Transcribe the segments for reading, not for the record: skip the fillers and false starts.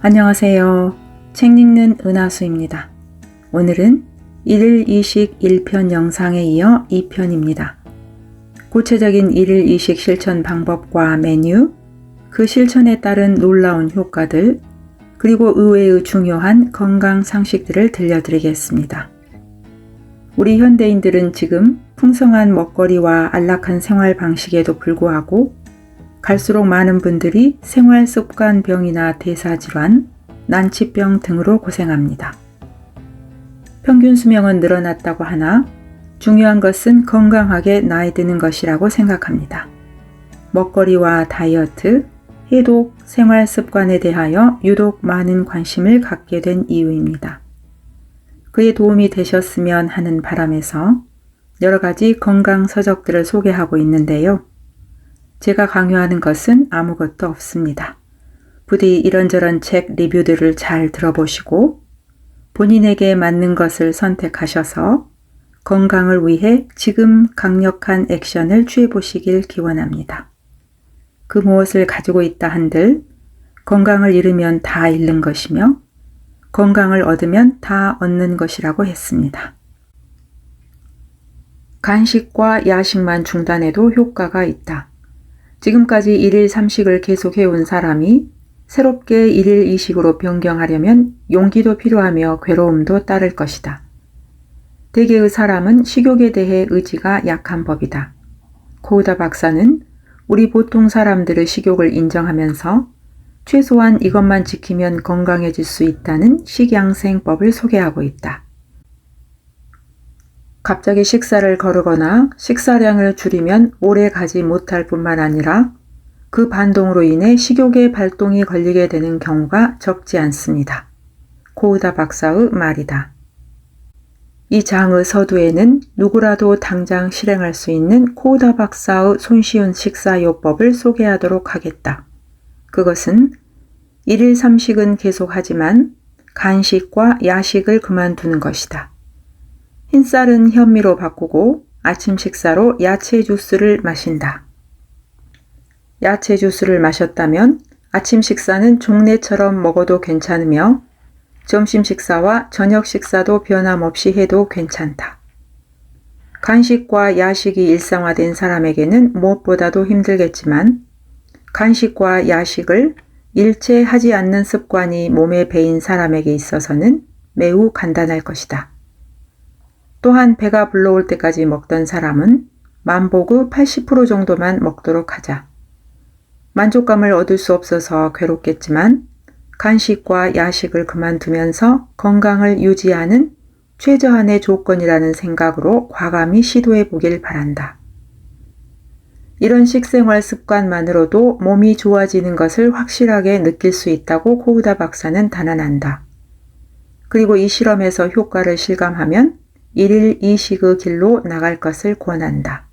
안녕하세요. 책 읽는 은하수입니다. 오늘은 1일 이식 1편 영상에 이어 2편입니다. 구체적인 1일 이식 실천 방법과 메뉴, 그 실천에 따른 놀라운 효과들, 그리고 의외의 중요한 건강 상식들을 들려드리겠습니다. 우리 현대인들은 지금 풍성한 먹거리와 안락한 생활 방식에도 불구하고 갈수록 많은 분들이 생활습관병이나 대사질환, 난치병 등으로 고생합니다. 평균 수명은 늘어났다고 하나 중요한 것은 건강하게 나이 드는 것이라고 생각합니다. 먹거리와 다이어트, 해독, 생활습관에 대하여 유독 많은 관심을 갖게 된 이유입니다. 그에 도움이 되셨으면 하는 바람에서 여러 가지 건강 서적들을 소개하고 있는데요. 제가 강요하는 것은 아무것도 없습니다. 부디 이런저런 책 리뷰들을 잘 들어보시고 본인에게 맞는 것을 선택하셔서 건강을 위해 지금 강력한 액션을 취해보시길 기원합니다. 그 무엇을 가지고 있다 한들 건강을 잃으면 다 잃는 것이며 건강을 얻으면 다 얻는 것이라고 했습니다. 간식과 야식만 중단해도 효과가 있다. 지금까지 1일 3식을 계속해온 사람이 새롭게 1일 2식으로 변경하려면 용기도 필요하며 괴로움도 따를 것이다. 대개의 사람은 식욕에 대해 의지가 약한 법이다. 코우다 박사는 우리 보통 사람들의 식욕을 인정하면서 최소한 이것만 지키면 건강해질 수 있다는 식양생법을 소개하고 있다. 갑자기 식사를 거르거나 식사량을 줄이면 오래 가지 못할 뿐만 아니라 그 반동으로 인해 식욕의 발동이 걸리게 되는 경우가 적지 않습니다. 코우다 박사의 말이다. 이 장의 서두에는 누구라도 당장 실행할 수 있는 코우다 박사의 손쉬운 식사요법을 소개하도록 하겠다. 그것은 1일 3식은 계속하지만 간식과 야식을 그만두는 것이다. 흰쌀은 현미로 바꾸고 아침 식사로 야채 주스를 마신다. 야채 주스를 마셨다면 아침 식사는 종래처럼 먹어도 괜찮으며 점심 식사와 저녁 식사도 변함없이 해도 괜찮다. 간식과 야식이 일상화된 사람에게는 무엇보다도 힘들겠지만 간식과 야식을 일체 하지 않는 습관이 몸에 배인 사람에게 있어서는 매우 간단할 것이다. 또한 배가 불러올 때까지 먹던 사람은 만복의 80% 정도만 먹도록 하자. 만족감을 얻을 수 없어서 괴롭겠지만 간식과 야식을 그만두면서 건강을 유지하는 최저한의 조건이라는 생각으로 과감히 시도해 보길 바란다. 이런 식생활 습관만으로도 몸이 좋아지는 것을 확실하게 느낄 수 있다고 코우다 박사는 단언한다. 그리고 이 실험에서 효과를 실감하면 1일 2식의 길로 나갈 것을 권한다.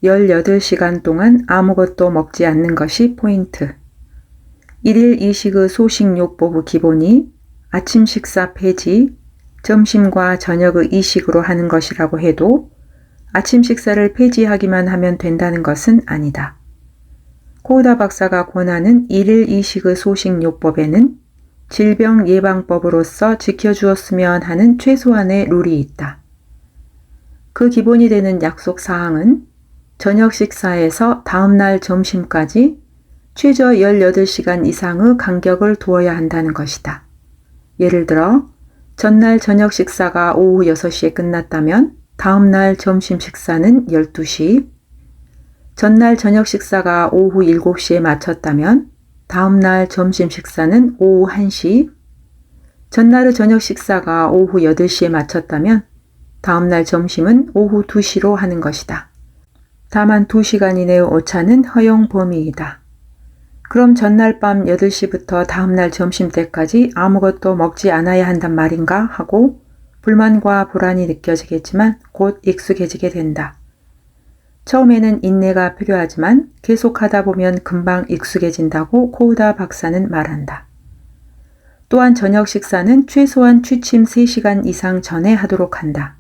18시간 동안 아무것도 먹지 않는 것이 포인트. 1일 2식의 소식요법의 기본이 아침 식사 폐지, 점심과 저녁의 2식으로 하는 것이라고 해도 아침 식사를 폐지하기만 하면 된다는 것은 아니다. 코우다 박사가 권하는 1일 2식의 소식요법에는 질병 예방법으로서 지켜주었으면 하는 최소한의 룰이 있다. 그 기본이 되는 약속 사항은 저녁 식사에서 다음날 점심까지 최저 18시간 이상의 간격을 두어야 한다는 것이다. 예를 들어 전날 저녁 식사가 오후 6시에 끝났다면 다음날 점심 식사는 12시, 전날 저녁 식사가 오후 7시에 마쳤다면 다음날 점심 식사는 오후 1시, 전날의 저녁 식사가 오후 8시에 마쳤다면 다음날 점심은 오후 2시로 하는 것이다. 다만 2시간 이내의 오차는 허용 범위이다. 그럼 전날 밤 8시부터 다음날 점심때까지 아무것도 먹지 않아야 한단 말인가 하고 불만과 불안이 느껴지겠지만 곧 익숙해지게 된다. 처음에는 인내가 필요하지만 계속하다 보면 금방 익숙해진다고 코우다 박사는 말한다. 또한 저녁 식사는 최소한 취침 3시간 이상 전에 하도록 한다.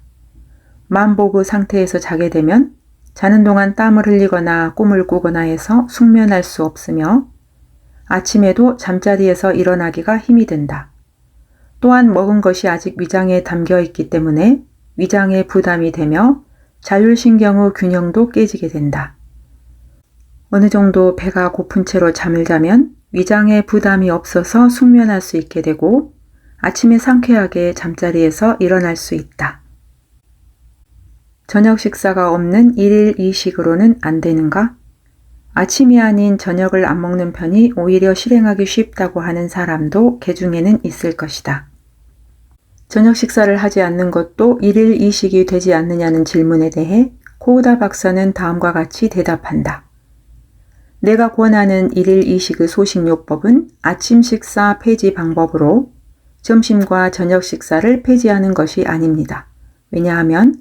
만복의 상태에서 자게 되면 자는 동안 땀을 흘리거나 꿈을 꾸거나 해서 숙면할 수 없으며 아침에도 잠자리에서 일어나기가 힘이 든다. 또한 먹은 것이 아직 위장에 담겨 있기 때문에 위장에 부담이 되며 자율신경의 균형도 깨지게 된다. 어느 정도 배가 고픈 채로 잠을 자면 위장에 부담이 없어서 숙면할 수 있게 되고 아침에 상쾌하게 잠자리에서 일어날 수 있다. 저녁 식사가 없는 1일 2식으로는 안 되는가? 아침이 아닌 저녁을 안 먹는 편이 오히려 실행하기 쉽다고 하는 사람도 개중에는 있을 것이다. 저녁 식사를 하지 않는 것도 1일 2식이 되지 않느냐는 질문에 대해 코우다 박사는 다음과 같이 대답한다. 내가 권하는 1일 2식의 소식요법은 아침 식사 폐지 방법으로 점심과 저녁 식사를 폐지하는 것이 아닙니다. 왜냐하면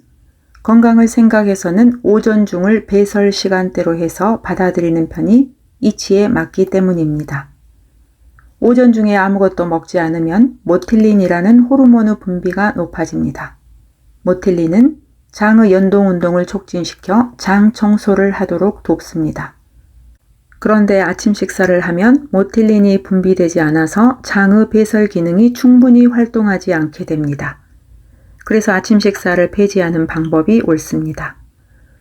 건강을 생각해서는 오전 중을 배설 시간대로 해서 받아들이는 편이 이치에 맞기 때문입니다. 오전 중에 아무것도 먹지 않으면 모틸린이라는 호르몬의 분비가 높아집니다. 모틸린은 장의 연동 운동을 촉진시켜 장 청소를 하도록 돕습니다. 그런데 아침 식사를 하면 모틸린이 분비되지 않아서 장의 배설 기능이 충분히 활동하지 않게 됩니다. 그래서 아침 식사를 폐지하는 방법이 옳습니다.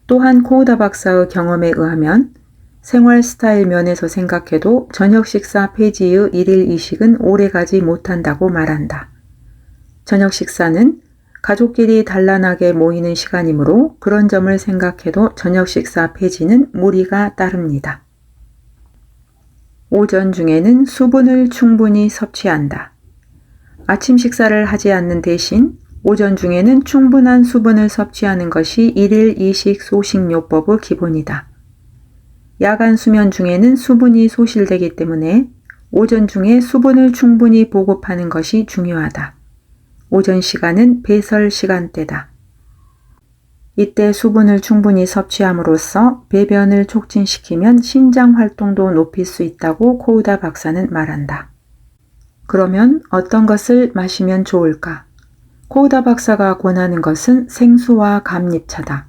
또한 코우다 박사의 경험에 의하면 생활 스타일 면에서 생각해도 저녁 식사 폐지의 1일 2식은 오래가지 못한다고 말한다. 저녁 식사는 가족끼리 단란하게 모이는 시간이므로 그런 점을 생각해도 저녁 식사 폐지는 무리가 따릅니다. 오전 중에는 수분을 충분히 섭취한다. 아침 식사를 하지 않는 대신 오전 중에는 충분한 수분을 섭취하는 것이 1일 2식 소식요법의 기본이다. 야간 수면 중에는 수분이 소실되기 때문에 오전 중에 수분을 충분히 보급하는 것이 중요하다. 오전 시간은 배설 시간대다. 이때 수분을 충분히 섭취함으로써 배변을 촉진시키면 신장 활동도 높일 수 있다고 코우다 박사는 말한다. 그러면 어떤 것을 마시면 좋을까? 코우다 박사가 권하는 것은 생수와 감잎차다.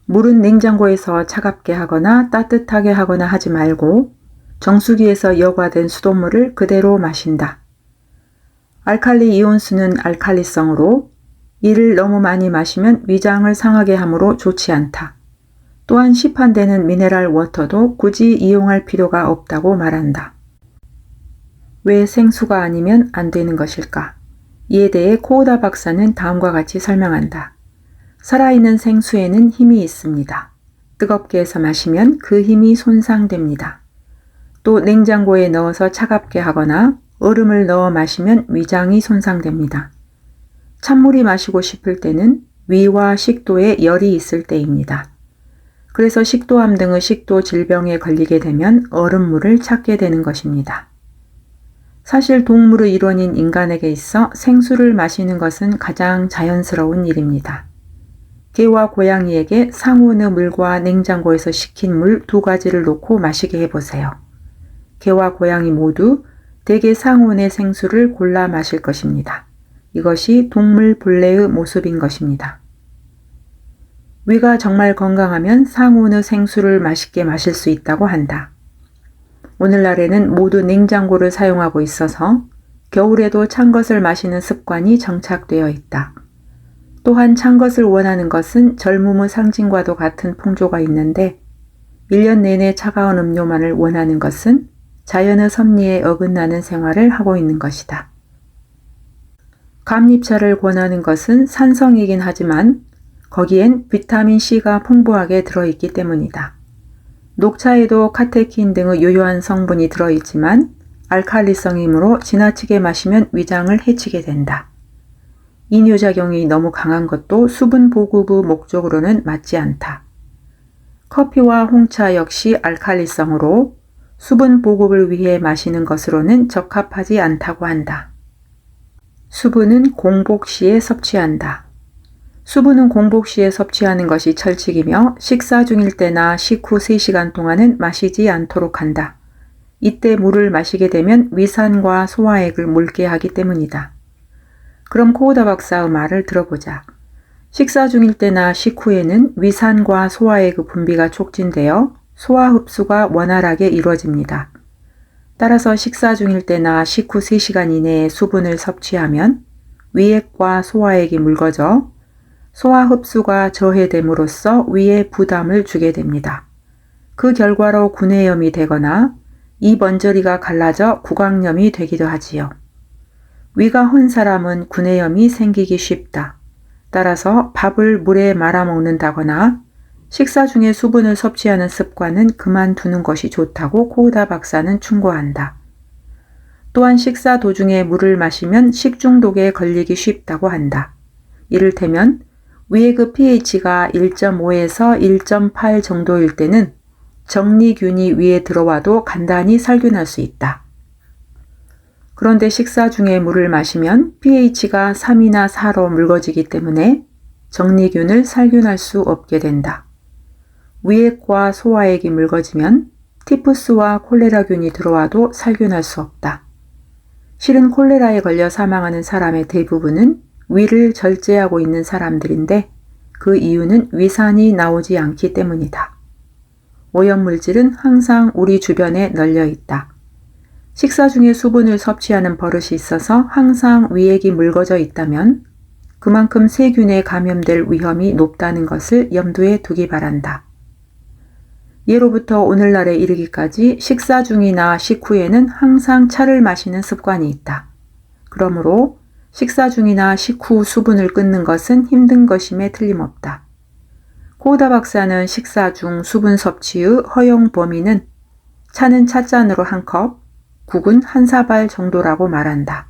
물은 냉장고에서 차갑게 하거나 따뜻하게 하거나 하지 말고 정수기에서 여과된 수돗물을 그대로 마신다. 알칼리 이온수는 알칼리성으로 이를 너무 많이 마시면 위장을 상하게 하므로 좋지 않다. 또한 시판되는 미네랄 워터도 굳이 이용할 필요가 없다고 말한다. 왜 생수가 아니면 안 되는 것일까? 이에 대해 코우다 박사는 다음과 같이 설명한다. 살아있는 생수에는 힘이 있습니다. 뜨겁게 해서 마시면 그 힘이 손상됩니다. 또 냉장고에 넣어서 차갑게 하거나 얼음을 넣어 마시면 위장이 손상됩니다. 찬물이 마시고 싶을 때는 위와 식도에 열이 있을 때입니다. 그래서 식도암 등의 식도 질병에 걸리게 되면 얼음물을 찾게 되는 것입니다. 사실 동물의 일원인 인간에게 있어 생수를 마시는 것은 가장 자연스러운 일입니다. 개와 고양이에게 상온의 물과 냉장고에서 식힌 물 2가지를 놓고 마시게 해보세요. 개와 고양이 모두 대개 상온의 생수를 골라 마실 것입니다. 이것이 동물 본래의 모습인 것입니다. 위가 정말 건강하면 상온의 생수를 맛있게 마실 수 있다고 한다. 오늘날에는 모두 냉장고를 사용하고 있어서 겨울에도 찬 것을 마시는 습관이 정착되어 있다. 또한 찬 것을 원하는 것은 젊음의 상징과도 같은 풍조가 있는데 1년 내내 차가운 음료만을 원하는 것은 자연의 섭리에 어긋나는 생활을 하고 있는 것이다. 감잎차를 권하는 것은 산성이긴 하지만 거기엔 비타민C가 풍부하게 들어있기 때문이다. 녹차에도 카테킨 등의 유효한 성분이 들어있지만 알칼리성이므로 지나치게 마시면 위장을 해치게 된다. 이뇨작용이 너무 강한 것도 수분 보급의 목적으로는 맞지 않다. 커피와 홍차 역시 알칼리성으로 수분 보급을 위해 마시는 것으로는 적합하지 않다고 한다. 수분은 공복 시에 섭취한다. 수분은 공복 시에 섭취하는 것이 철칙이며 식사 중일 때나 식후 3시간 동안은 마시지 않도록 한다. 이때 물을 마시게 되면 위산과 소화액을 묽게 하기 때문이다. 그럼 코우다 박사의 말을 들어보자. 식사 중일 때나 식후에는 위산과 소화액의 분비가 촉진되어 소화 흡수가 원활하게 이루어집니다. 따라서 식사 중일 때나 식후 3시간 이내에 수분을 섭취하면 위액과 소화액이 묽어져 소화 흡수가 저해됨으로써 위에 부담을 주게 됩니다. 그 결과로 구내염이 되거나 입 언저리가 갈라져 구강염이 되기도 하지요. 위가 헌 사람은 구내염이 생기기 쉽다. 따라서 밥을 물에 말아 먹는다거나 식사 중에 수분을 섭취하는 습관은 그만두는 것이 좋다고 코우다 박사는 충고한다. 또한 식사 도중에 물을 마시면 식중독에 걸리기 쉽다고 한다. 이를테면 위의 그 pH가 1.5에서 1.8 정도일 때는 정리균이 위에 들어와도 간단히 살균할 수 있다. 그런데 식사 중에 물을 마시면 pH가 3이나 4로 묽어지기 때문에 정리균을 살균할 수 없게 된다. 위액과 소화액이 묽어지면 티푸스와 콜레라균이 들어와도 살균할 수 없다. 실은 콜레라에 걸려 사망하는 사람의 대부분은 위를 절제하고 있는 사람들인데 그 이유는 위산이 나오지 않기 때문이다. 오염물질은 항상 우리 주변에 널려 있다. 식사 중에 수분을 섭취하는 버릇이 있어서 항상 위액이 묽어져 있다면 그만큼 세균에 감염될 위험이 높다는 것을 염두에 두기 바란다. 예로부터 오늘날에 이르기까지 식사 중이나 식후에는 항상 차를 마시는 습관이 있다. 그러므로 식사 중이나 식후 수분을 끊는 것은 힘든 것임에 틀림없다. 코우다 박사는 식사 중 수분 섭취의 허용 범위는 차는 찻잔으로 1컵, 국은 1사발 정도라고 말한다.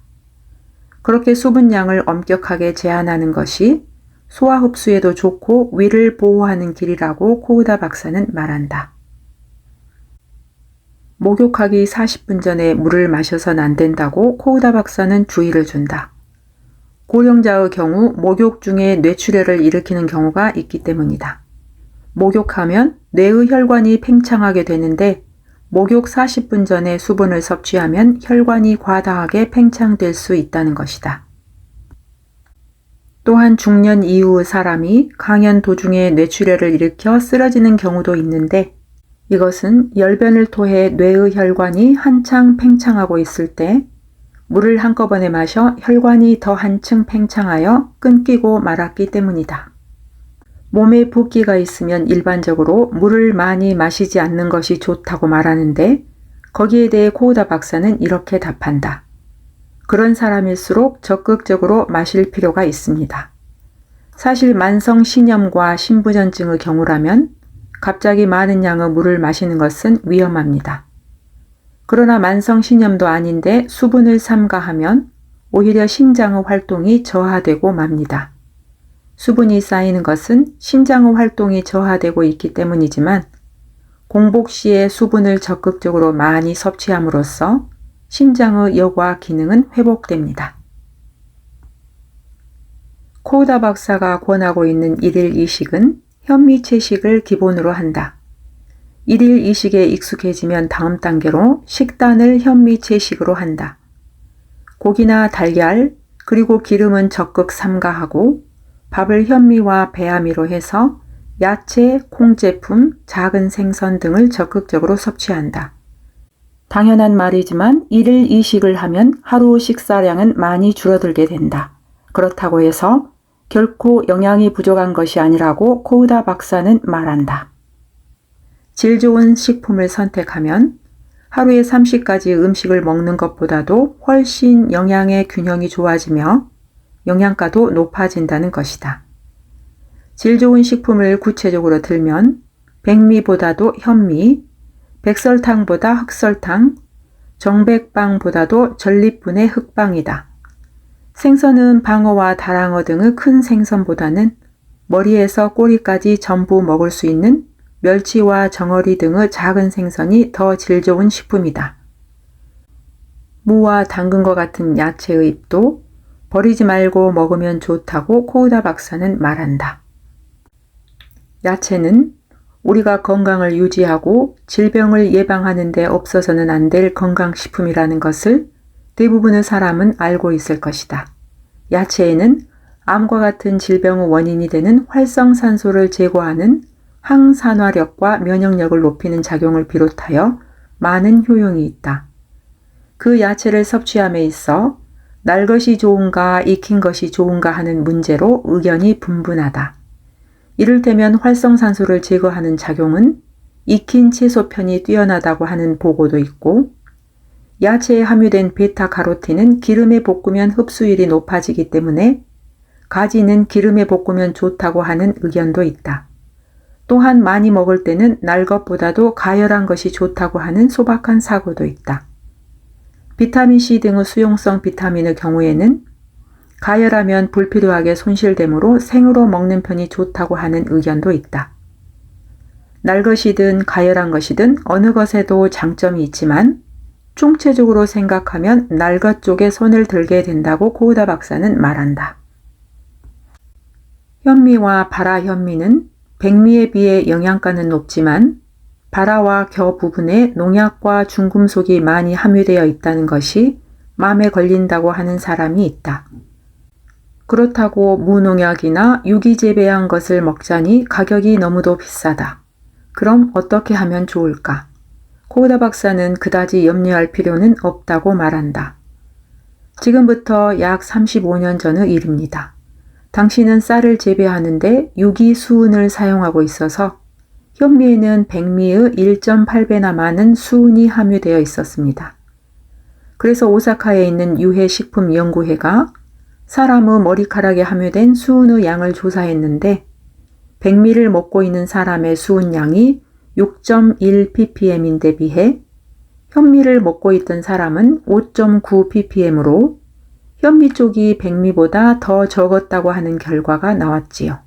그렇게 수분량을 엄격하게 제한하는 것이 소화 흡수에도 좋고 위를 보호하는 길이라고 코우다 박사는 말한다. 목욕하기 40분 전에 물을 마셔서는 안 된다고 코우다 박사는 주의를 준다. 고령자의 경우 목욕 중에 뇌출혈을 일으키는 경우가 있기 때문이다. 목욕하면 뇌의 혈관이 팽창하게 되는데 목욕 40분 전에 수분을 섭취하면 혈관이 과다하게 팽창될 수 있다는 것이다. 또한 중년 이후의 사람이 강연 도중에 뇌출혈을 일으켜 쓰러지는 경우도 있는데 이것은 열변을 토해 뇌의 혈관이 한창 팽창하고 있을 때 물을 한꺼번에 마셔 혈관이 더 한층 팽창하여 끊기고 말았기 때문이다. 몸에 붓기가 있으면 일반적으로 물을 많이 마시지 않는 것이 좋다고 말하는데 거기에 대해 코우다 박사는 이렇게 답한다. 그런 사람일수록 적극적으로 마실 필요가 있습니다. 사실 만성 신염과 신부전증의 경우라면 갑자기 많은 양의 물을 마시는 것은 위험합니다. 그러나 만성 신염도 아닌데 수분을 삼가하면 오히려 신장의 활동이 저하되고 맙니다. 수분이 쌓이는 것은 신장의 활동이 저하되고 있기 때문이지만 공복 시에 수분을 적극적으로 많이 섭취함으로써 신장의 여과 기능은 회복됩니다. 코우다 박사가 권하고 있는 일일 이식은 현미채식을 기본으로 한다. 일일 이식에 익숙해지면 다음 단계로 식단을 현미채식으로 한다. 고기나 달걀 그리고 기름은 적극 삼가하고 밥을 현미와 배아미로 해서 야채, 콩제품, 작은 생선 등을 적극적으로 섭취한다. 당연한 말이지만 일일 이식을 하면 하루 식사량은 많이 줄어들게 된다. 그렇다고 해서 결코 영양이 부족한 것이 아니라고 코우다 박사는 말한다. 질 좋은 식품을 선택하면 하루에 30가지 음식을 먹는 것보다도 훨씬 영양의 균형이 좋아지며 영양가도 높아진다는 것이다. 질 좋은 식품을 구체적으로 들면 백미보다도 현미, 백설탕보다 흑설탕, 정백빵보다도 전립분의 흑빵이다. 생선은 방어와 다랑어 등의 큰 생선보다는 머리에서 꼬리까지 전부 먹을 수 있는 멸치와 정어리 등의 작은 생선이 더 질 좋은 식품이다. 무와 당근과 같은 야채의 잎도 버리지 말고 먹으면 좋다고 코우다 박사는 말한다. 야채는 우리가 건강을 유지하고 질병을 예방하는 데 없어서는 안 될 건강식품이라는 것을 대부분의 사람은 알고 있을 것이다. 야채에는 암과 같은 질병의 원인이 되는 활성산소를 제거하는 항산화력과 면역력을 높이는 작용을 비롯하여 많은 효용이 있다. 그 야채를 섭취함에 있어 날 것이 좋은가 익힌 것이 좋은가 하는 문제로 의견이 분분하다. 이를테면 활성산소를 제거하는 작용은 익힌 채소 편이 뛰어나다고 하는 보고도 있고, 야채에 함유된 베타카로틴은 기름에 볶으면 흡수율이 높아지기 때문에 가지는 기름에 볶으면 좋다고 하는 의견도 있다. 또한 많이 먹을 때는 날 것보다도 가열한 것이 좋다고 하는 소박한 사고도 있다. 비타민C 등의 수용성 비타민의 경우에는 가열하면 불필요하게 손실되므로 생으로 먹는 편이 좋다고 하는 의견도 있다. 날 것이든 가열한 것이든 어느 것에도 장점이 있지만 총체적으로 생각하면 날 것 쪽에 손을 들게 된다고 고우다 박사는 말한다. 현미와 발화 현미는 백미에 비해 영양가는 높지만 발화와 겨 부분에 농약과 중금속이 많이 함유되어 있다는 것이 마음에 걸린다고 하는 사람이 있다. 그렇다고 무농약이나 유기재배한 것을 먹자니 가격이 너무도 비싸다. 그럼 어떻게 하면 좋을까? 고우다 박사는 그다지 염려할 필요는 없다고 말한다. 지금부터 약 35년 전의 일입니다. 당시는 쌀을 재배하는데 유기 수은을 사용하고 있어서 현미에는 백미의 1.8배나 많은 수은이 함유되어 있었습니다. 그래서 오사카에 있는 유해식품연구회가 사람의 머리카락에 함유된 수은의 양을 조사했는데 백미를 먹고 있는 사람의 수은 양이 6.1ppm인데 비해 현미를 먹고 있던 사람은 5.9ppm으로 현미 쪽이 백미보다 더 적었다고 하는 결과가 나왔지요.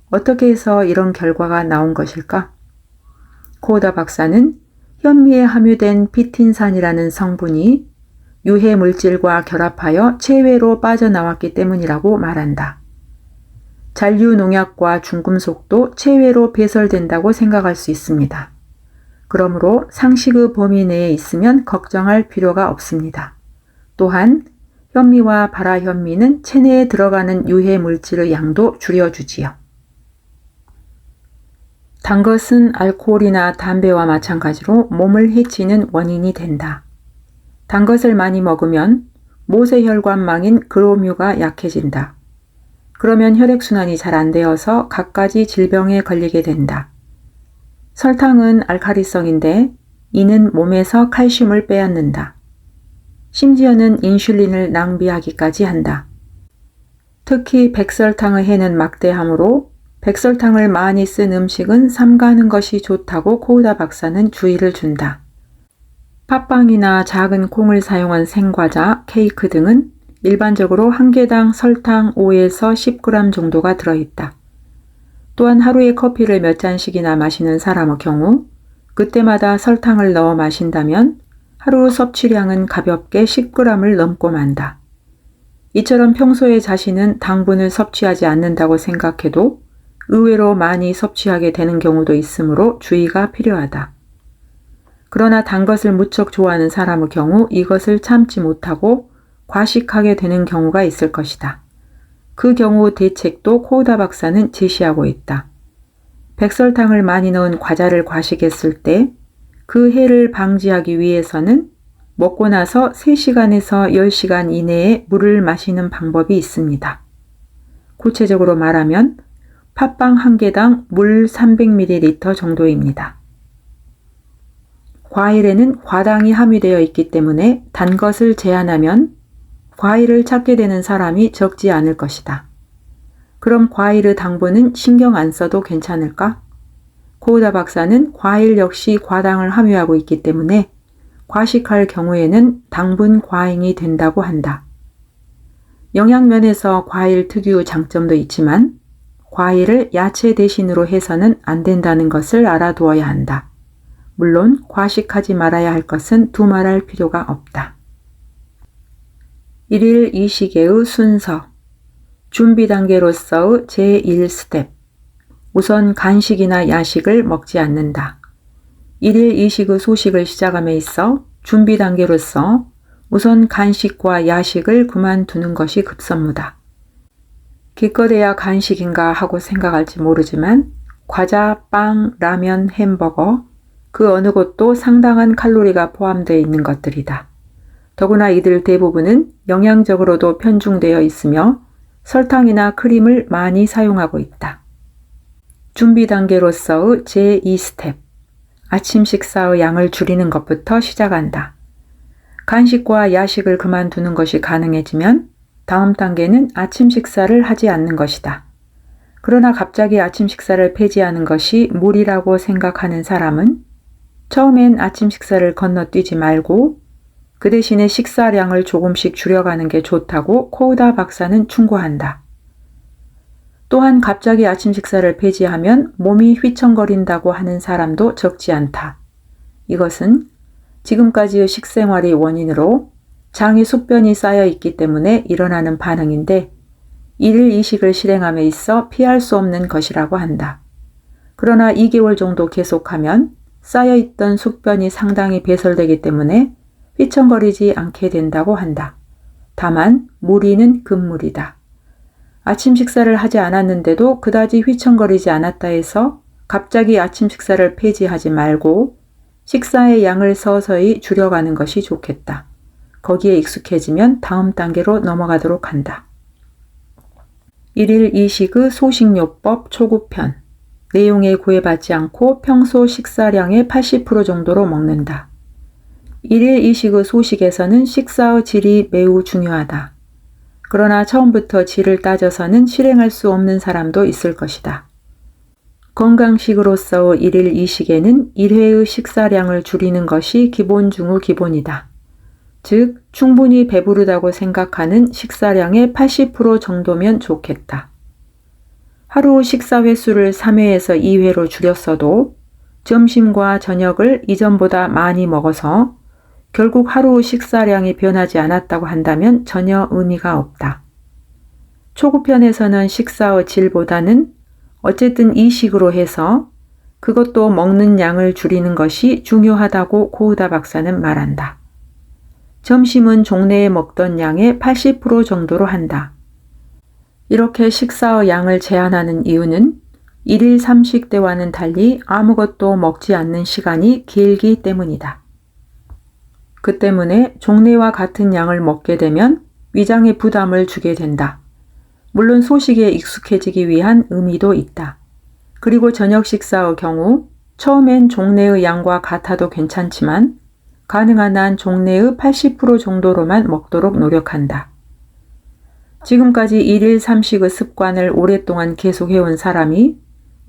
어떻게 해서 이런 결과가 나온 것일까? 고우다 박사는 현미에 함유된 피틴산이라는 성분이 유해 물질과 결합하여 체외로 빠져나왔기 때문이라고 말한다. 잔류 농약과 중금속도 체외로 배설된다고 생각할 수 있습니다. 그러므로 상식의 범위 내에 있으면 걱정할 필요가 없습니다. 또한 현미와 발화 현미는 체내에 들어가는 유해 물질의 양도 줄여주지요. 단 것은 알코올이나 담배와 마찬가지로 몸을 해치는 원인이 된다. 단 것을 많이 먹으면 모세혈관망인 그로뮤가 약해진다. 그러면 혈액순환이 잘 안 되어서 갖가지 질병에 걸리게 된다. 설탕은 알칼리성인데 이는 몸에서 칼슘을 빼앗는다. 심지어는 인슐린을 낭비하기까지 한다. 특히 백설탕의 해는 막대하므로 백설탕을 많이 쓴 음식은 삼가는 것이 좋다고 고우다 박사는 주의를 준다. 팥빵이나 작은 콩을 사용한 생과자, 케이크 등은 일반적으로 한 개당 설탕 5에서 10g 정도가 들어있다. 또한 하루에 커피를 몇 잔씩이나 마시는 사람의 경우 그때마다 설탕을 넣어 마신다면 하루 섭취량은 가볍게 10g을 넘고 만다. 이처럼 평소에 자신은 당분을 섭취하지 않는다고 생각해도 의외로 많이 섭취하게 되는 경우도 있으므로 주의가 필요하다. 그러나 단 것을 무척 좋아하는 사람의 경우 이것을 참지 못하고 과식하게 되는 경우가 있을 것이다. 그 경우 대책도 고우다 박사는 제시하고 있다. 백설탕을 많이 넣은 과자를 과식했을 때 그 해를 방지하기 위해서는 먹고 나서 3시간에서 10시간 이내에 물을 마시는 방법이 있습니다. 구체적으로 말하면 팥빵 한 개당 물 300ml 정도입니다. 과일에는 과당이 함유되어 있기 때문에 단 것을 제한하면 과일을 찾게 되는 사람이 적지 않을 것이다. 그럼 과일의 당분은 신경 안 써도 괜찮을까? 고우다 박사는 과일 역시 과당을 함유하고 있기 때문에 과식할 경우에는 당분 과잉이 된다고 한다. 영양면에서 과일 특유의 장점도 있지만 과일을 야채 대신으로 해서는 안 된다는 것을 알아두어야 한다. 물론 과식하지 말아야 할 것은 두말할 필요가 없다. 1일 이식의 순서 준비 단계로서의 제1스텝 우선 간식이나 야식을 먹지 않는다. 1일 이식의 소식을 시작함에 있어 준비 단계로서 우선 간식과 야식을 그만두는 것이 급선무다. 기껏해야 간식인가 하고 생각할지 모르지만 과자, 빵, 라면, 햄버거 그 어느 것도 상당한 칼로리가 포함되어 있는 것들이다. 더구나 이들 대부분은 영양적으로도 편중되어 있으며 설탕이나 크림을 많이 사용하고 있다. 준비 단계로서의 제2스텝, 아침 식사의 양을 줄이는 것부터 시작한다. 간식과 야식을 그만두는 것이 가능해지면 다음 단계는 아침 식사를 하지 않는 것이다. 그러나 갑자기 아침 식사를 폐지하는 것이 무리라고 생각하는 사람은 처음엔 아침 식사를 건너뛰지 말고 그 대신에 식사량을 조금씩 줄여가는 게 좋다고 코우다 박사는 충고한다. 또한 갑자기 아침 식사를 폐지하면 몸이 휘청거린다고 하는 사람도 적지 않다. 이것은 지금까지의 식생활의 원인으로 장에宿변이 쌓여 있기 때문에 일어나는 반응인데 일일 이식을 실행함에 있어 피할 수 없는 것이라고 한다. 그러나 2개월 정도 계속하면 쌓여있던 숙변이 상당히 배설되기 때문에 휘청거리지 않게 된다고 한다. 다만 무리는 금물이다. 아침 식사를 하지 않았는데도 그다지 휘청거리지 않았다 해서 갑자기 아침 식사를 폐지하지 말고 식사의 양을 서서히 줄여가는 것이 좋겠다. 거기에 익숙해지면 다음 단계로 넘어가도록 한다. 1일 이식의 소식요법 초급편. 내용에 구애받지 않고 평소 식사량의 80% 정도로 먹는다. 1일 이식의 소식에서는 식사의 질이 매우 중요하다. 그러나 처음부터 질을 따져서는 실행할 수 없는 사람도 있을 것이다. 건강식으로서의 1일 이식에는 1회의 식사량을 줄이는 것이 기본 중의 기본이다. 즉, 충분히 배부르다고 생각하는 식사량의 80% 정도면 좋겠다. 하루 식사 횟수를 3회에서 2회로 줄였어도 점심과 저녁을 이전보다 많이 먹어서 결국 하루 식사량이 변하지 않았다고 한다면 전혀 의미가 없다. 초급편에서는 식사의 질보다는 어쨌든 이식으로 해서 그것도 먹는 양을 줄이는 것이 중요하다고 코우다 박사는 말한다. 점심은 종래에 먹던 양의 80% 정도로 한다. 이렇게 식사의 양을 제한하는 이유는 1일 3식 때와는 달리 아무것도 먹지 않는 시간이 길기 때문이다. 그 때문에 종래와 같은 양을 먹게 되면 위장에 부담을 주게 된다. 물론 소식에 익숙해지기 위한 의미도 있다. 그리고 저녁 식사의 경우 처음엔 종래의 양과 같아도 괜찮지만 가능한 한 종래의 80% 정도로만 먹도록 노력한다. 지금까지 1일 3식의 습관을 오랫동안 계속해온 사람이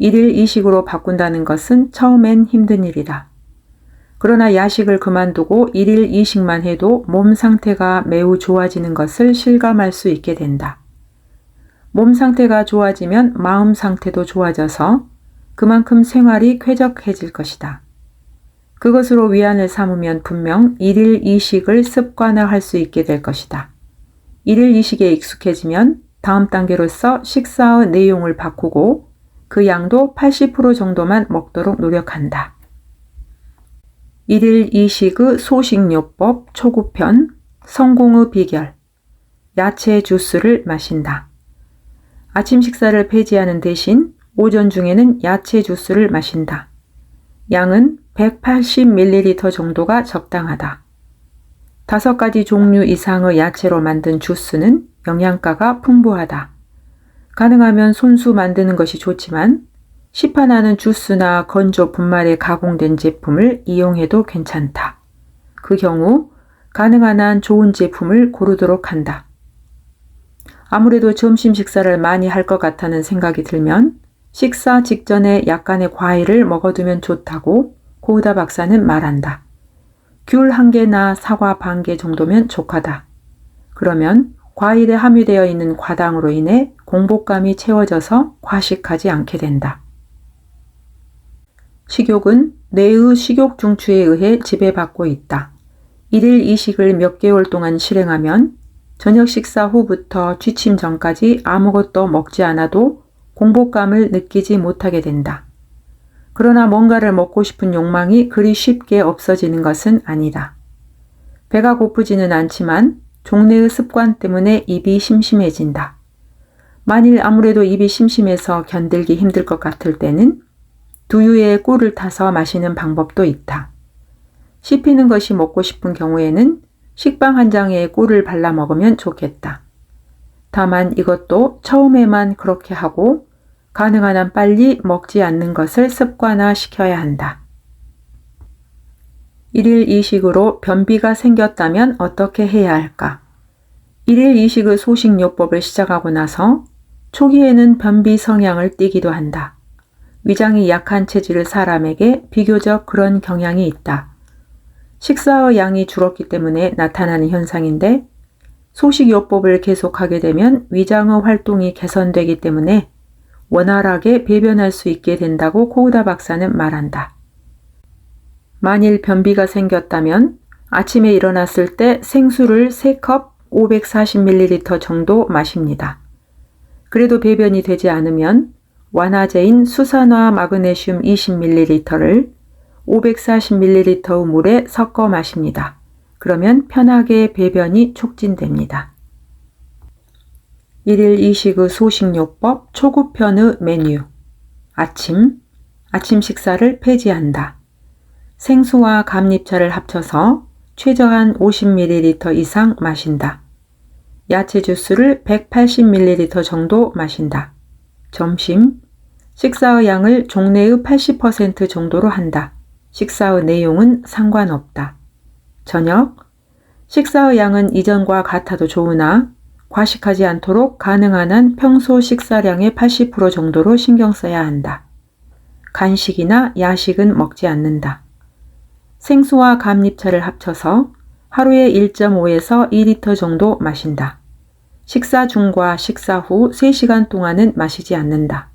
1일 2식으로 바꾼다는 것은 처음엔 힘든 일이다. 그러나 야식을 그만두고 1일 2식만 해도 몸 상태가 매우 좋아지는 것을 실감할 수 있게 된다. 몸 상태가 좋아지면 마음 상태도 좋아져서 그만큼 생활이 쾌적해질 것이다. 그것으로 위안을 삼으면 분명 1일 2식을 습관화할 수 있게 될 것이다. 1일 2식에 익숙해지면 다음 단계로서 식사의 내용을 바꾸고 그 양도 80% 정도만 먹도록 노력한다. 1일 2식의 소식요법 초급편 성공의 비결. 야채 주스를 마신다. 아침 식사를 폐지하는 대신 오전 중에는 야채 주스를 마신다. 양은 180ml 정도가 적당하다. 5가지 종류 이상의 야채로 만든 주스는 영양가가 풍부하다. 가능하면 손수 만드는 것이 좋지만 시판하는 주스나 건조 분말에 가공된 제품을 이용해도 괜찮다. 그 경우 가능한 한 좋은 제품을 고르도록 한다. 아무래도 점심 식사를 많이 할 것 같다는 생각이 들면 식사 직전에 약간의 과일을 먹어두면 좋다고 코우다 박사는 말한다. 귤 1개나 사과 반 개 정도면 족하다. 그러면 과일에 함유되어 있는 과당으로 인해 공복감이 채워져서 과식하지 않게 된다. 식욕은 뇌의 식욕 중추에 의해 지배받고 있다. 1일 2식을 몇 개월 동안 실행하면 저녁 식사 후부터 취침 전까지 아무것도 먹지 않아도 공복감을 느끼지 못하게 된다. 그러나 뭔가를 먹고 싶은 욕망이 그리 쉽게 없어지는 것은 아니다. 배가 고프지는 않지만 종래의 습관 때문에 입이 심심해진다. 만일 아무래도 입이 심심해서 견딜기 힘들 것 같을 때는 두유에 꿀을 타서 마시는 방법도 있다. 씹히는 것이 먹고 싶은 경우에는 식빵 한 장에 꿀을 발라 먹으면 좋겠다. 다만 이것도 처음에만 그렇게 하고 가능한 한 빨리 먹지 않는 것을 습관화 시켜야 한다. 1일 이식으로 변비가 생겼다면 어떻게 해야 할까? 1일 이식의 소식요법을 시작하고 나서 초기에는 변비 성향을 띠기도 한다. 위장이 약한 체질의 사람에게 비교적 그런 경향이 있다. 식사의 양이 줄었기 때문에 나타나는 현상인데 소식요법을 계속하게 되면 위장의 활동이 개선되기 때문에 원활하게 배변할 수 있게 된다고 코우다 박사는 말한다. 만일 변비가 생겼다면 아침에 일어났을 때 생수를 3컵 540ml 정도 마십니다. 그래도 배변이 되지 않으면 완화제인 수산화 마그네슘 20ml를 540ml의 물에 섞어 마십니다. 그러면 편하게 배변이 촉진됩니다. 1일 이식의 소식요법 초급편의 메뉴. 아침 식사를 폐지한다. 생수와 감잎차를 합쳐서 최저한 50ml 이상 마신다. 야채 주스를 180ml 정도 마신다. 점심 식사의 양을 종래의 80% 정도로 한다. 식사의 내용은 상관없다. 저녁 식사의 양은 이전과 같아도 좋으나 과식하지 않도록 가능한 한 평소 식사량의 80% 정도로 신경 써야 한다. 간식이나 야식은 먹지 않는다. 생수와 감잎차를 합쳐서 하루에 1.5에서 2리터 정도 마신다. 식사 중과 식사 후 3시간 동안은 마시지 않는다.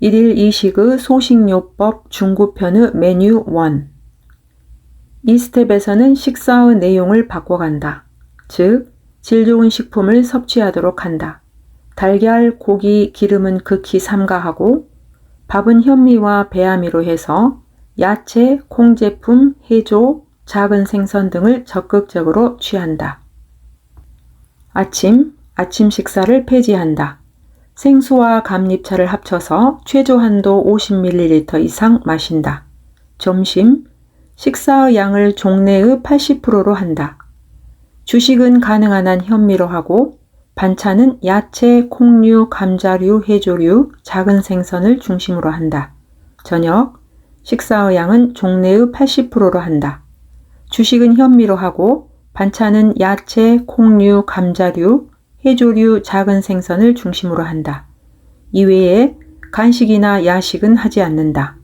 1일 이식의 소식요법 중급편의 메뉴 1. 이 스텝에서는 식사의 내용을 바꿔간다. 즉, 질 좋은 식품을 섭취하도록 한다. 달걀, 고기, 기름은 극히 삼가하고 밥은 현미와 배아미로 해서 야채, 콩제품, 해조, 작은 생선 등을 적극적으로 취한다. 아침 식사를 폐지한다. 생수와 감잎차를 합쳐서 최저 한도 50ml 이상 마신다. 점심 식사의 양을 종래의 80%로 한다. 주식은 가능한 한 현미로 하고 반찬은 야채, 콩류, 감자류, 해조류, 작은 생선을 중심으로 한다. 저녁 식사의 양은 종래의 80%로 한다. 주식은 현미로 하고 반찬은 야채, 콩류, 감자류, 해조류, 작은 생선을 중심으로 한다. 이외에 간식이나 야식은 하지 않는다.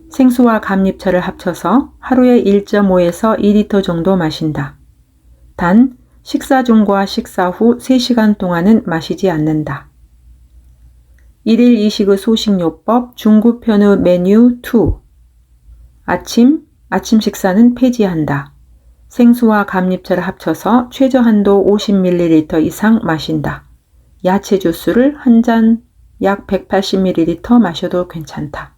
생수와 감잎차를 합쳐서 하루에 1.5에서 2리터 정도 마신다. 단, 식사 중과 식사 후 3시간 동안은 마시지 않는다. 1일 이식의 소식요법 중급편의 메뉴 2. 아침 식사는 폐지한다. 생수와 감잎차를 합쳐서 최저 한도 50ml 이상 마신다. 야채 주스를 한 잔 약 180ml 마셔도 괜찮다.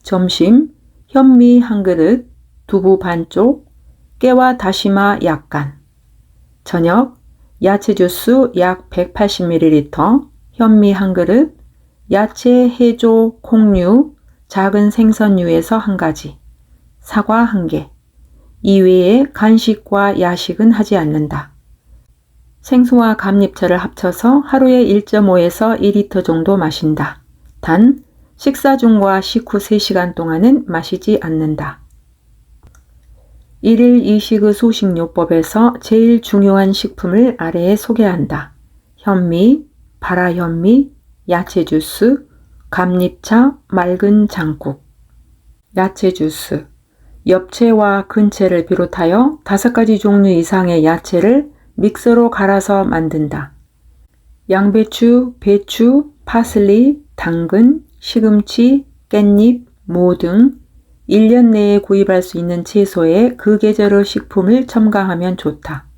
점심 현미 한 그릇, 두부 반쪽, 깨와 다시마 약간. 저녁 야채 주스 약 180ml, 현미 한 그릇, 야채, 해조, 콩류, 작은 생선류에서 한 가지, 사과 한 개. 이외에 간식과 야식은 하지 않는다. 생수와 감잎차를 합쳐서 하루에 1.5에서 2리터 정도 마신다. 단, 식사 중과 식후 3시간 동안은 마시지 않는다. 1일 이식의 소식요법에서 제일 중요한 식품을 아래에 소개한다. 현미, 발화현미, 야채 주스, 감잎차, 맑은 장국. 야채 주스. 엽채와 근채를 비롯하여 5가지 종류 이상의 야채를 믹서로 갈아서 만든다. 양배추, 배추, 파슬리, 당근, 시금치, 깻잎, 무 등 1년 내에 구입할 수 있는 채소에 그 계절의 식품을 첨가하면 좋다.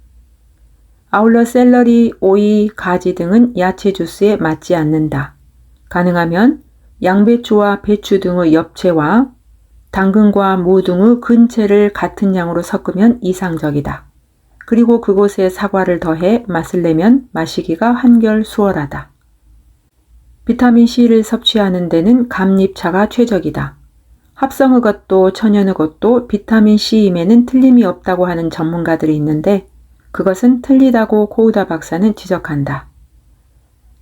아울러 샐러리, 오이, 가지 등은 야채 주스에 맞지 않는다. 가능하면 양배추와 배추 등의 엽채와 당근과 무 등의 근채를 같은 양으로 섞으면 이상적이다. 그리고 그곳에 사과를 더해 맛을 내면 마시기가 한결 수월하다. 비타민C를 섭취하는 데는 감잎차가 최적이다. 합성의 것도 천연의 것도 비타민 C임에는 틀림이 없다고 하는 전문가들이 있는데 그것은 틀리다고 코우다 박사는 지적한다.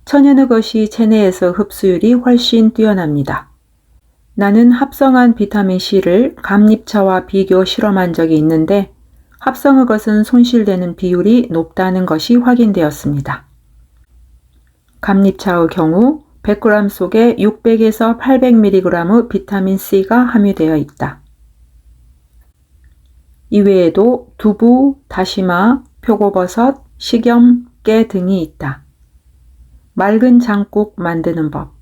천연의 것이 체내에서 흡수율이 훨씬 뛰어납니다. 나는 합성한 비타민 C를 감립차와 비교 실험한 적이 있는데 합성의 것은 손실되는 비율이 높다는 것이 확인되었습니다. 감립차의 경우 100g 속에 600에서 800mg의 비타민 C가 함유되어 있다. 이외에도 두부, 다시마, 표고버섯, 식염, 깨 등이 있다. 맑은 장국 만드는 법.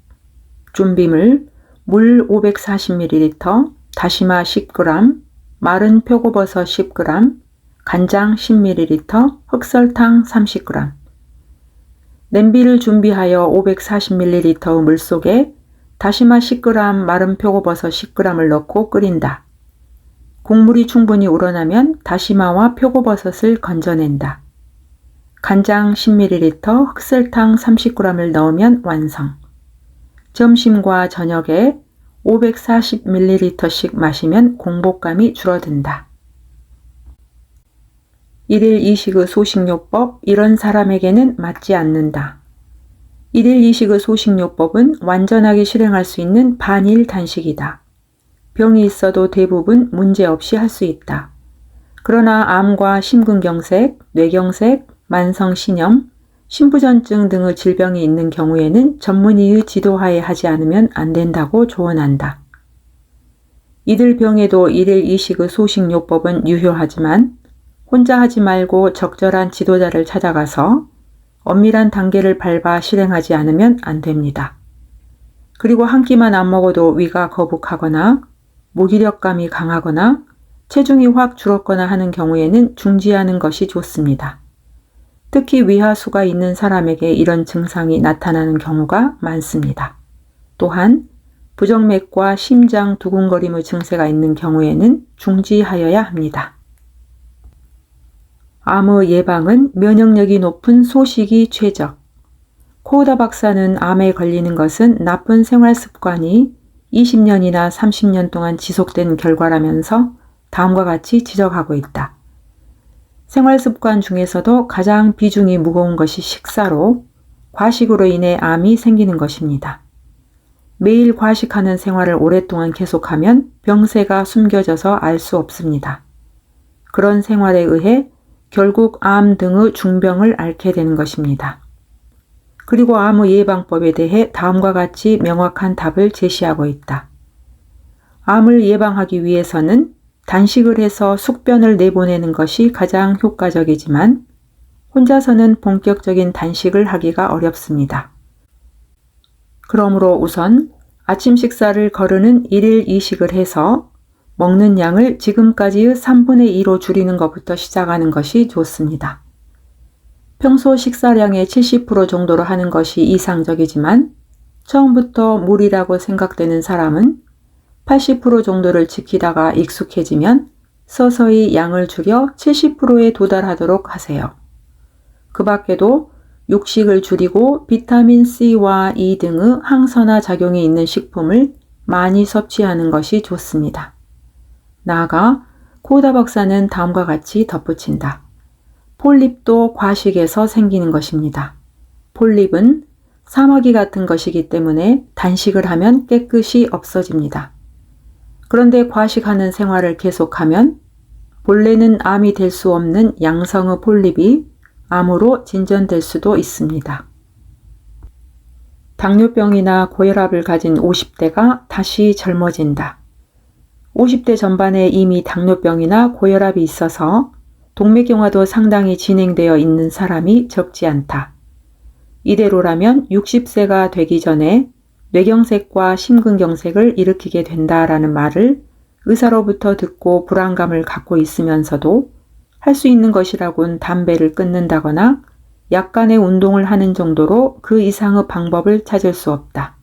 준비물, 물 540ml, 다시마 10g, 마른 표고버섯 10g, 간장 10ml, 흑설탕 30g. 냄비를 준비하여 540ml의 물 속에 다시마 10g, 마른 표고버섯 10g을 넣고 끓인다. 국물이 충분히 우러나면 다시마와 표고버섯을 건져낸다. 간장 10ml, 흑설탕 30g을 넣으면 완성. 점심과 저녁에 540ml씩 마시면 공복감이 줄어든다. 일일 이식의 소식요법, 이런 사람에게는 맞지 않는다. 일일 이식의 소식요법은 완전하게 실행할 수 있는 반일 단식이다. 병이 있어도 대부분 문제없이 할 수 있다. 그러나 암과 심근경색, 뇌경색, 만성신염, 심부전증 등의 질병이 있는 경우에는 전문의의 지도하에 하지 않으면 안 된다고 조언한다. 이들 병에도 일일 이식의 소식요법은 유효하지만 혼자 하지 말고 적절한 지도자를 찾아가서 엄밀한 단계를 밟아 실행하지 않으면 안 됩니다. 그리고 한 끼만 안 먹어도 위가 거북하거나 무기력감이 강하거나 체중이 확 줄었거나 하는 경우에는 중지하는 것이 좋습니다. 특히 위하수가 있는 사람에게 이런 증상이 나타나는 경우가 많습니다. 또한 부정맥과 심장 두근거림의 증세가 있는 경우에는 중지하여야 합니다. 암의 예방은 면역력이 높은 소식이 최적. 코우다 박사는 암에 걸리는 것은 나쁜 생활 습관이 20년이나 30년 동안 지속된 결과라면서 다음과 같이 지적하고 있다. 생활 습관 중에서도 가장 비중이 무거운 것이 식사로 과식으로 인해 암이 생기는 것입니다. 매일 과식하는 생활을 오랫동안 계속하면 병세가 숨겨져서 알 수 없습니다. 그런 생활에 의해 결국 암 등의 중병을 앓게 되는 것입니다. 그리고 암의 예방법에 대해 다음과 같이 명확한 답을 제시하고 있다. 암을 예방하기 위해서는 단식을 해서 숙변을 내보내는 것이 가장 효과적이지만 혼자서는 본격적인 단식을 하기가 어렵습니다. 그러므로 우선 아침 식사를 거르는 일일 이식을 해서 먹는 양을 지금까지의 3분의 2로 줄이는 것부터 시작하는 것이 좋습니다. 평소 식사량의 70% 정도로 하는 것이 이상적이지만 처음부터 무리라고 생각되는 사람은 80% 정도를 지키다가 익숙해지면 서서히 양을 줄여 70%에 도달하도록 하세요. 그 밖에도 육식을 줄이고 비타민 C와 E 등의 항산화 작용이 있는 식품을 많이 섭취하는 것이 좋습니다. 나아가 코우다 박사는 다음과 같이 덧붙인다. 폴립도 과식에서 생기는 것입니다. 폴립은 사마귀 같은 것이기 때문에 단식을 하면 깨끗이 없어집니다. 그런데 과식하는 생활을 계속하면 본래는 암이 될 수 없는 양성의 폴립이 암으로 진전될 수도 있습니다. 당뇨병이나 고혈압을 가진 50대가 다시 젊어진다. 50대 전반에 이미 당뇨병이나 고혈압이 있어서 동맥경화도 상당히 진행되어 있는 사람이 적지 않다. 이대로라면 60세가 되기 전에 뇌경색과 심근경색을 일으키게 된다라는 말을 의사로부터 듣고 불안감을 갖고 있으면서도 할 수 있는 것이라곤 담배를 끊는다거나 약간의 운동을 하는 정도로 그 이상의 방법을 찾을 수 없다.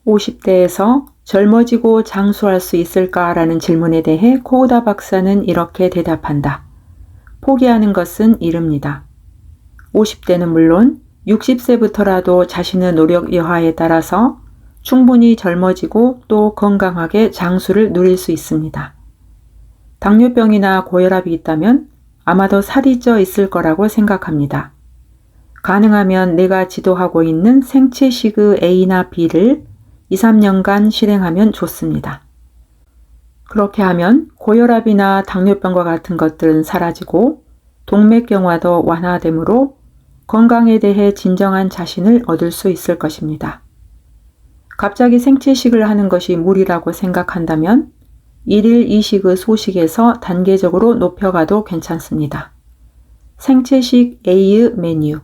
50대에서 젊어지고 장수할 수 있을까라는 질문에 대해 코우다 박사는 이렇게 대답한다. 포기하는 것은 이릅니다. 50대는 물론 60세부터라도 자신의 노력 여하에 따라서 충분히 젊어지고 또 건강하게 장수를 누릴 수 있습니다. 당뇨병이나 고혈압이 있다면 아마도 살이 쪄 있을 거라고 생각합니다. 가능하면 내가 지도하고 있는 생체시그 A나 B를 2, 3년간 실행하면 좋습니다. 그렇게 하면 고혈압이나 당뇨병과 같은 것들은 사라지고 동맥경화도 완화되므로 건강에 대해 진정한 자신을 얻을 수 있을 것입니다. 갑자기 생체식을 하는 것이 무리라고 생각한다면 1일 2식의 소식에서 단계적으로 높여가도 괜찮습니다. 생체식 A의 메뉴.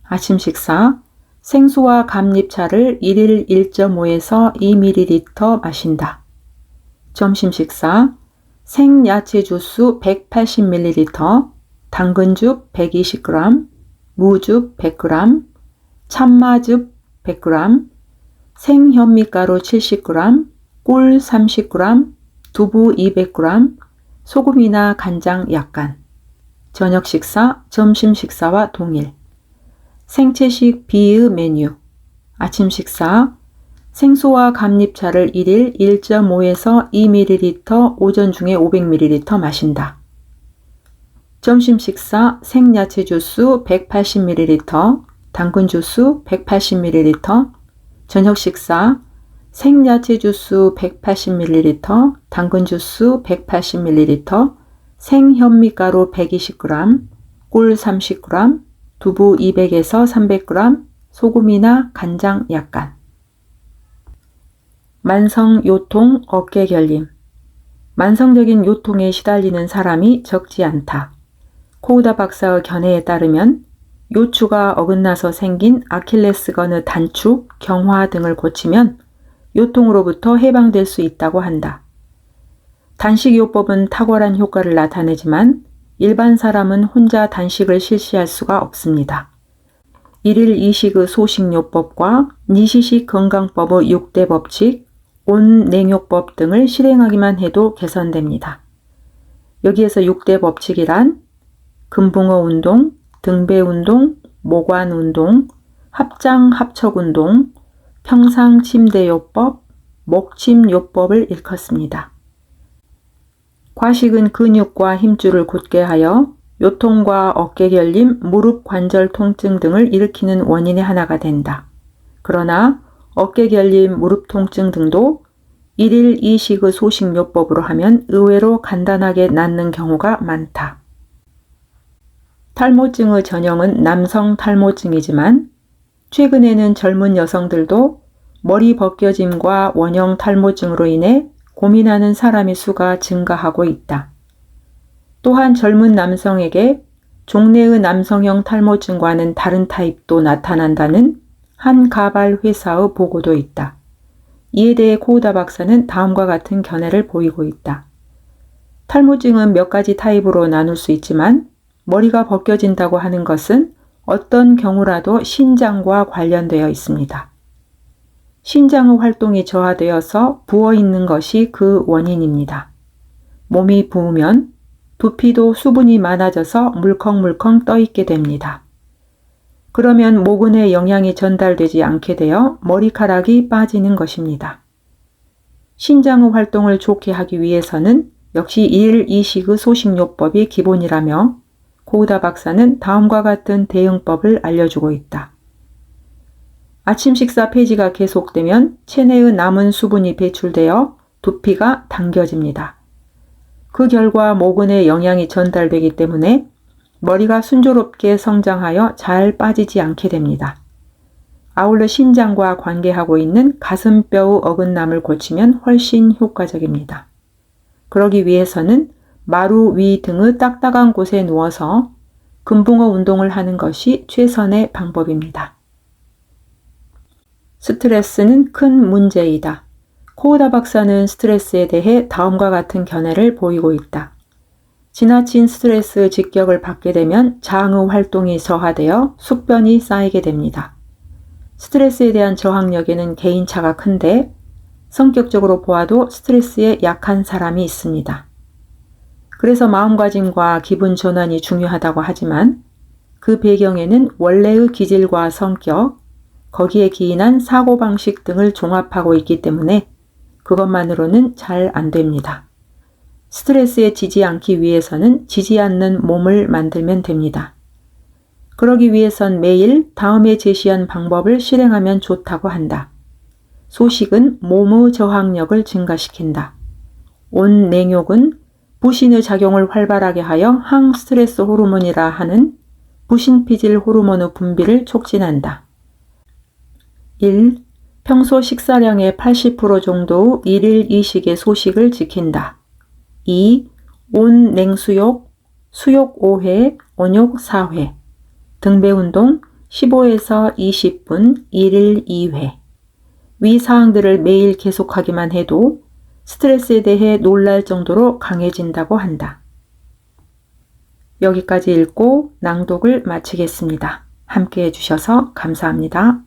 아침 식사. 생수와 감잎차를 1일 1.5에서 2ml 마신다. 점심 식사. 생야채 주스 180ml, 당근즙 120g, 무즙 100g, 참마즙 100g, 생현미가루 70g, 꿀 30g, 두부 200g, 소금이나 간장 약간. 저녁 식사, 점심 식사와 동일. 생채식 B의 메뉴. 아침 식사. 생수와 감잎차를 1일 1.5에서 2ml, 오전 중에 500ml 마신다. 점심 식사. 생야채 주스 180ml, 당근 주스 180ml. 저녁 식사. 생야채 주스 180ml, 당근 주스 180ml, 생현미가루 120g, 꿀 30g, 두부 200에서 300g, 소금이나 간장 약간. 만성 요통, 어깨 결림. 만성적인 요통에 시달리는 사람이 적지 않다. 코우다 박사의 견해에 따르면 요추가 어긋나서 생긴 아킬레스건의 단축, 경화 등을 고치면 요통으로부터 해방될 수 있다고 한다. 단식요법은 탁월한 효과를 나타내지만 일반 사람은 혼자 단식을 실시할 수가 없습니다. 1일 2식의 소식요법과 니시식 건강법의 6대 법칙, 온냉요법 등을 실행하기만 해도 개선됩니다. 여기에서 6대 법칙이란 금붕어 운동, 등배 운동, 모관 운동, 합장 합척 운동, 평상 침대요법, 목침요법을 일컫습니다. 과식은 근육과 힘줄을 굳게 하여 요통과 어깨 결림, 무릎 관절 통증 등을 일으키는 원인의 하나가 된다. 그러나 어깨 결림, 무릎 통증 등도 1일 2식의 소식요법으로 하면 의외로 간단하게 낫는 경우가 많다. 탈모증의 전형은 남성 탈모증이지만 최근에는 젊은 여성들도 머리 벗겨짐과 원형 탈모증으로 인해 고민하는 사람의 수가 증가하고 있다. 또한 젊은 남성에게 종래의 남성형 탈모증과는 다른 타입도 나타난다는 한 가발 회사의 보고도 있다. 이에 대해 코우다 박사는 다음과 같은 견해를 보이고 있다. 탈모증은 몇 가지 타입으로 나눌 수 있지만 머리가 벗겨진다고 하는 것은 어떤 경우라도 신장과 관련되어 있습니다. 신장의 활동이 저하되어서 부어있는 것이 그 원인입니다. 몸이 부으면 두피도 수분이 많아져서 물컹물컹 떠있게 됩니다. 그러면 모근에 영양이 전달되지 않게 되어 머리카락이 빠지는 것입니다. 신장의 활동을 좋게 하기 위해서는 역시 1일 2식의 소식요법이 기본이라며 코우다 박사는 다음과 같은 대응법을 알려주고 있다. 아침 식사 폐지가 계속되면 체내의 남은 수분이 배출되어 두피가 당겨집니다. 그 결과 모근에 영양이 전달되기 때문에 머리가 순조롭게 성장하여 잘 빠지지 않게 됩니다. 아울러 신장과 관계하고 있는 가슴뼈의 어긋남을 고치면 훨씬 효과적입니다. 그러기 위해서는 마루 위 등의 딱딱한 곳에 누워서 금붕어 운동을 하는 것이 최선의 방법입니다. 스트레스는 큰 문제이다. 코우다 박사는 스트레스에 대해 다음과 같은 견해를 보이고 있다. 지나친 스트레스의 직격을 받게 되면 장의 활동이 저하되어 숙변이 쌓이게 됩니다. 스트레스에 대한 저항력에는 개인차가 큰데 성격적으로 보아도 스트레스에 약한 사람이 있습니다. 그래서 마음가짐과 기분 전환이 중요하다고 하지만 그 배경에는 원래의 기질과 성격, 거기에 기인한 사고방식 등을 종합하고 있기 때문에 그것만으로는 잘 안 됩니다. 스트레스에 지지 않기 위해서는 지지 않는 몸을 만들면 됩니다. 그러기 위해선 매일 다음에 제시한 방법을 실행하면 좋다고 한다. 소식은 몸의 저항력을 증가시킨다. 온냉욕은 부신의 작용을 활발하게 하여 항스트레스 호르몬이라 하는 부신피질 호르몬의 분비를 촉진한다. 1. 평소 식사량의 80% 정도의 일일 이식의 소식을 지킨다. 2. 온냉수욕, 수욕 5회, 온욕 4회, 등배운동 15에서 20분, 일일 2회. 위 사항들을 매일 계속하기만 해도 스트레스에 대해 놀랄 정도로 강해진다고 한다. 여기까지 읽고 낭독을 마치겠습니다. 함께 해주셔서 감사합니다.